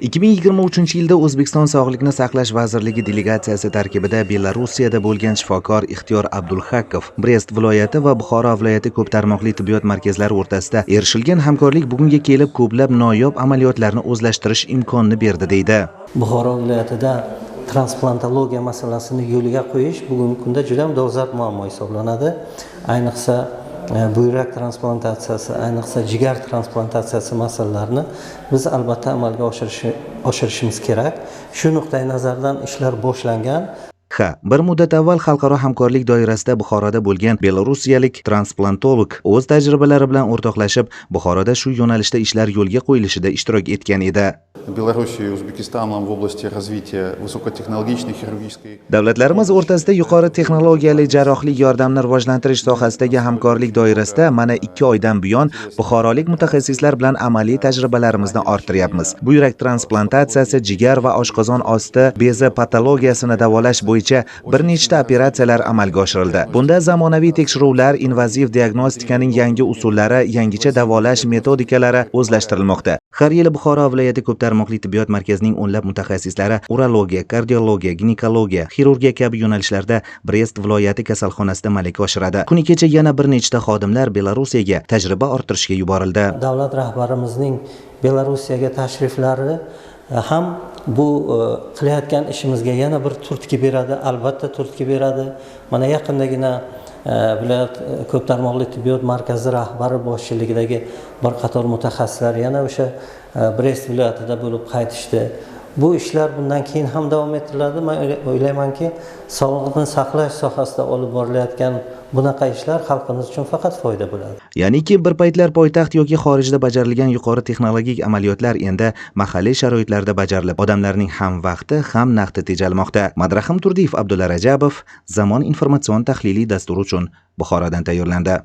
2023-yilda O'zbekiston Sog'liqni saqlash vazirligi delegatsiyasi tarkibida Belarusiyada bo'lgan shifokor Ixtiyor Abdulhakov, Brest viloyati va Buxoro viloyati ko'p tarmoqli tibbiyot markazlari o'rtasida erishilgan hamkorlik bugunga kelib ko'plab noyob amaliyotlarni o'zlashtirish imkonini berdi deydi. Buxoro viloyatida transplantologiya masalasini yo'lga qo'yish bugungi kunda juda ham dolzarb muammo hisoblanadi. Ayniqsa buyrak transplantatsiyasi, ayniqsa jigar transplantatsiyasi masalalarini biz albatta amalga oshirishimiz kerak. Shu nuqtai nazardan ishlar boshlangan. Bir muddat avval xalqaro hamkorlik doirasida Buxoroda bo'lgan belarusiyalik transplantolog o'z tajribalari bilan o'rtoqlashib, Buxoroda shu yo'nalishda ishlar yo'lga qo'yilishida ishtirok etgan edi. Davlatlarimiz o'rtasida yuqori texnologiyali jarrohlik yordamini rivojlantirish sohasidagi hamkorlik doirasida mana 2 oydan buyon buxorolik mutaxassislar bilan amaliy tajribalarimizni orttiryapmiz. Buyrak transplantatsiyasi, jigar va oshqozon osti bezi patologiyasini davolash bo'yicha bir nechta operatsiyalar amalga oshirildi. Bunda zamonaviy tekshiruvlar, invaziv diagnostikaning yangi usullari, yangicha davolash metodikalari o'zlashtirilmoqda. Har yili Buxoro viloyati ko'p tarmoqli tibbiyot markazining o'nlab mutaxassislari urologiya, kardiologiya, ginekologiya, xirurgiya kabi yo'nalishlarda Brest viloyati kasalxonasida malaka oshiradi. Kuni kecha yana bir nechta xodimlar Belorussiyaga tajriba orttirishga yuborildi. Davlat rahbarimizning Belorussiyaga tashriflari ham bu qilayotgan ishimizga yana bir turtki beradi, albatta turtki beradi. Mana yaqindagina viloyat ko'p tarmoqli tibbiyot markazi rahbari boshchiligidagi bir qator mutaxassislar yana o'sha Brest viloyatida bo'lib qaytishdi. Bu ishlar bundan keyin ham davom ettiriladi. Men o'ylaymanki, sog'liqni saqlash sohasida olib borilayotgan bunaqa ishlar xalqimiz uchun faqat foyda bo'ladi. Ya'niki bir paytlar poytaxt yoki xorijda bajarilgan yuqori texnologik amaliyotlar endi mahalliy sharoitlarda bajarilib, odamlarning ham vaqti, ham naqdi tejalmoqda. Madrahim Turdiyev, Abdulla Rajabov, Zamon informatsion tahliliy dasturi uchun Buxorodan tayyorlandi.